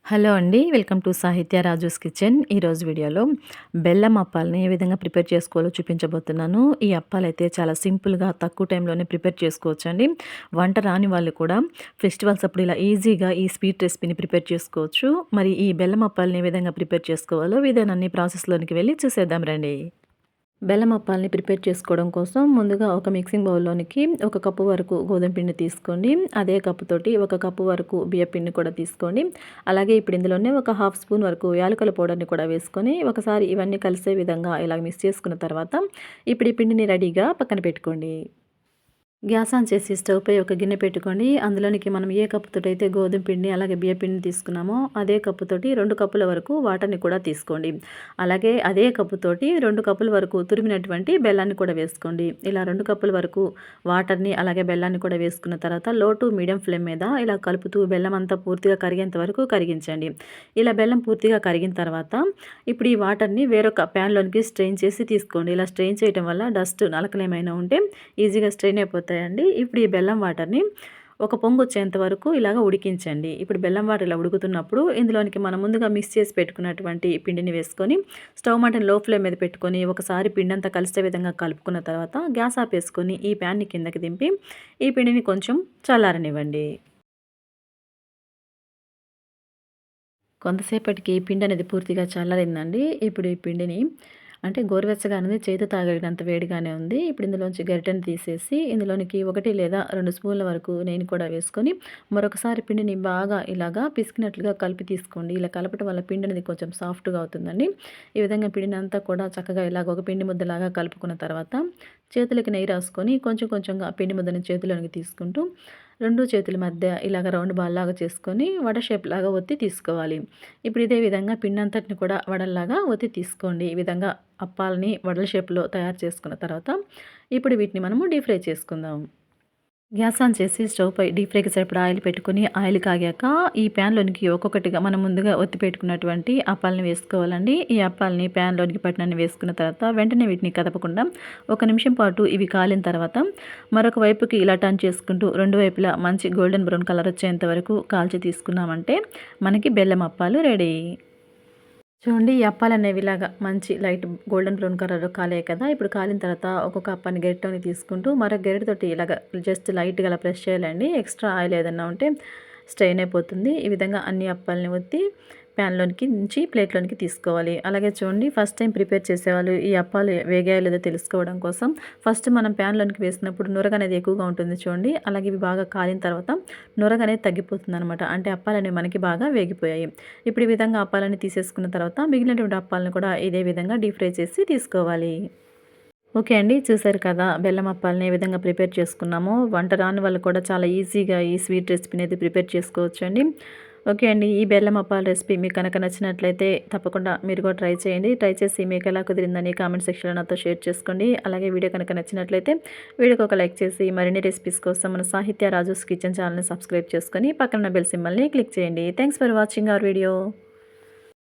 Hello అండి. Welcome to సాహిత్య Raju's kitchen. ఈరోజు వీడియోలో బెల్లం అప్పాలని ఏ విధంగా ప్రిపేర్ చేసుకోవాలో చూపించబోతున్నాను. ఈ అప్పాలైతే చాలా సింపుల్‌గా తక్కువ టైంలోనే ప్రిపేర్ చేసుకోవచ్చండి. వంట రాని వాళ్ళు కూడా ఫెస్టివల్స్ అప్పుడు ఇలా ఈజీగా ఈ స్వీట్ రెసిపీని ప్రిపేర్ చేసుకోవచ్చు. మరి ఈ బెల్లం అప్పాలని ఏ విధంగా ప్రిపేర్ చేసుకోవాలో విధానాన్ని ప్రాసెస్‌లోనికి వెళ్లి చూసేద్దాం రండి. బెల్లం అప్పాలని ప్రిపేర్ చేసుకోవడం కోసం ముందుగా ఒక మిక్సింగ్ బౌల్‌లోనికి ఒక కప్పు వరకు గోధుమ పిండి తీసుకోండి. అదే కప్పుతోటి ఒక కప్పు వరకు బియ్య పిండిని కూడా తీసుకోండి. అలాగే ఇప్పుడు ఇందులోనే ఒక హాఫ్ స్పూన్ వరకు యాలకుల పౌడర్‌ని కూడా వేసుకొని ఒకసారి ఇవన్నీ కలిసే విధంగా ఇలా మిక్స్ చేసుకున్న తర్వాత ఇప్పుడు ఈ పిండిని రెడీగా పక్కన పెట్టుకోండి. గ్యాస్ ఆన్ చేసి స్టవ్ పై ఒక గిన్నె పెట్టుకోండి. అందులోనికి మనం ఏ కప్పుతోటైతే గోధుమ పిండిని అలాగే బియ్య పిండిని తీసుకున్నామో అదే కప్పుతోటి 2 కప్పుల వరకు వాటర్‌ని కూడా తీసుకోండి. అలాగే అదే కప్పుతోటి 2 కప్పుల వరకు తురిమినటువంటి బెల్లాన్ని కూడా వేసుకోండి. ఇలా 2 కప్పుల వరకు వాటర్‌ని అలాగే బెల్లాన్ని కూడా వేసుకున్న తర్వాత లో టు మీడియం ఫ్లేమ్ మీద ఇలా కలుపుతూ బెల్లం అంతా పూర్తిగా కరిగేంత వరకు కరిగించండి. ఇలా బెల్లం పూర్తిగా కరిగిన తర్వాత ఇప్పుడు ఈ వాటర్‌ని వేరొక ప్యాన్‌లోనికి స్ట్రెయిన్ చేసి తీసుకోండి. ఇలా స్ట్రెయిన్ చేయడం వల్ల డస్ట్ నలకలేమైనా ఉంటే ఈజీగా స్ట్రెయిన్ అయిపోతాయండి. ఇప్పుడు ఈ బెల్లం వాటర్‌ని ఒక పొంగొచ్చేంత వరకు ఇలాగ ఉడికించండి. ఇప్పుడు బెల్లం వాటర్ ఇలా ఉడుకుతున్నప్పుడు ఇందులోనికి మనం ముందుగా మిక్స్ చేసి పెట్టుకున్నటువంటి పిండిని వేసుకొని స్టవ్ మంటని లో ఫ్లేమ్ మీద పెట్టుకొని ఒకసారి పిండంతా కలిసే విధంగా కలుపుకున్న తర్వాత గ్యాస్ ఆపేసుకొని ఈ ప్యాన్‌ని కిందకి దింపి ఈ పిండిని కొంచెం చల్లారనివ్వండి. కొంతసేపటికి పిండి అనేది పూర్తిగా చల్లారిందండి. ఇప్పుడు ఈ పిండిని అంటే గోరువెచ్చగా అనేది చేతితో తాగలిగినంత వేడిగానే ఉంది. ఇప్పుడు ఇందులోంచి గరిటెని తీసేసి ఇందులోనికి 1 లేదా 2 స్పూన్ల వరకు నెయ్యిని కూడా వేసుకొని మరొకసారి పిండిని బాగా ఇలాగా పిసికినట్లుగా కలిపి తీసుకోండి. ఇలా కలపటం వల్ల పిండి అనేది కొంచెం సాఫ్ట్‌గా అవుతుందండి. ఈ విధంగా పిండిని అంతా కూడా చక్కగా ఇలాగ ఒక పిండి ముద్దలాగా కలుపుకున్న తర్వాత చేతులకి నెయ్యి రాసుకొని కొంచెం కొంచెంగా పిండి ముద్దని చేతిలోనికి తీసుకుంటూ 2 చేతుల మధ్య ఇలాగ రౌండ్ బాల్‌లాగా చేసుకొని వడ షేప్ లాగా ఒత్తి తీసుకోవాలి. ఇప్పుడు ఇదే విధంగా పిండంతటిని కూడా వడల్లాగా ఒత్తి తీసుకోండి. ఈ విధంగా అప్పాలని వడల షేప్‌లో తయారు చేసుకున్న తర్వాత ఇప్పుడు వీటిని మనము డీప్ ఫ్రై చేసుకుందాం. గ్యాస్ ఆన్ చేసి స్టవ్ పై డీప్ ఫ్రైకి సరిపడా ఆయిల్ పెట్టుకొని ఆయిల్ కాగాక ఈ ప్యాన్‌లోనికి ఒక్కొక్కటిగా మనం ముందుగా ఒత్తి పెట్టుకున్నటువంటి అప్పాలని వేసుకోవాలండి. ఈ అప్పాలని ప్యాన్‌లోనికి పట్టినన్ని వేసుకున్న తర్వాత వెంటనే వీటిని కదపకుండా ఒక నిమిషం పాటు ఇవి కాలిన తర్వాత మరొక వైపుకి ఇలా టర్న్ చేసుకుంటూ రెండు వైపులా మంచి గోల్డెన్ బ్రౌన్ కలర్ వచ్చేంత వరకు కాల్చి తీసుకున్నామంటే మనకి బెల్లం అప్పాలు రెడీ. చూడండి ఈ అప్పాలనేవి ఇలాగా మంచి లైట్ గోల్డెన్ బ్రౌన్ కలర్‌లో కాలాయి కదా! ఇప్పుడు కాలిన తర్వాత ఒక్కొక్క అప్పాన్ని గరిటెతోని తీసుకుంటూ మరొక గరిటెతోటి ఇలాగ జస్ట్ లైట్‌గా అలా ప్రెస్ చేయాలండి. ఎక్స్‌ట్రా ఆయిల్ ఏదన్నా ఉంటే స్ట్రెయిన్ అయిపోతుంది. ఈ విధంగా అన్ని అప్పాలని ఒత్తి ప్యాన్‌లోనికి నుంచి ప్లేట్‌లోనికి తీసుకోవాలి. అలాగే చూడండి ఫస్ట్ టైం ప్రిపేర్ చేసేవాళ్ళు ఈ అప్పాలు వేగాయో లేదో తెలుసుకోవడం కోసం ఫస్ట్ మనం ప్యాన్‌లోనికి వేసినప్పుడు నురగనేది ఎక్కువగా ఉంటుంది చూడండి. అలాగే ఇవి బాగా కాలిన తర్వాత నురగనేది తగ్గిపోతుందనమాట. అంటే అప్పాలనేవి మనకి బాగా వేగిపోయాయి. ఇప్పుడు ఈ విధంగా అప్పాలని తీసేసుకున్న తర్వాత మిగిలినటువంటి అప్పాలను కూడా ఇదే విధంగా డీప్ ఫ్రై చేసి తీసుకోవాలి. ఓకే అండి. చూసారు కదా! బెల్లం అప్పాలని ఏ విధంగా ప్రిపేర్ చేసుకున్నామో. వంట రాని వాళ్ళు కూడా చాలా ఈజీగా ఈ స్వీట్ రెసిపీని అయితే ప్రిపేర్ చేసుకోవచ్చండి. ఓకే అండి. ఈ బెల్లం అప్పాల రెసిపీ మీకు కనుక నచ్చినట్లయితే తప్పకుండా మీరు కూడా ట్రై చేయండి. ట్రై చేసి మీకు ఎలా కుదిరిందని కామెంట్ సెక్షన్‌లో నాతో షేర్ చేసుకోండి. అలాగే వీడియో కనుక నచ్చినట్లయితే వీడియోకి ఒక లైక్ చేసి మరిన్ని రెసిపీస్ కోసం మన సాహిత్య రాజూస్ కిచెన్ ఛానెల్‌ని సబ్స్క్రైబ్ చేసుకొని పక్కన బెల్ సింబల్‌ని క్లిక్ చేయండి. Thanks for watching our video.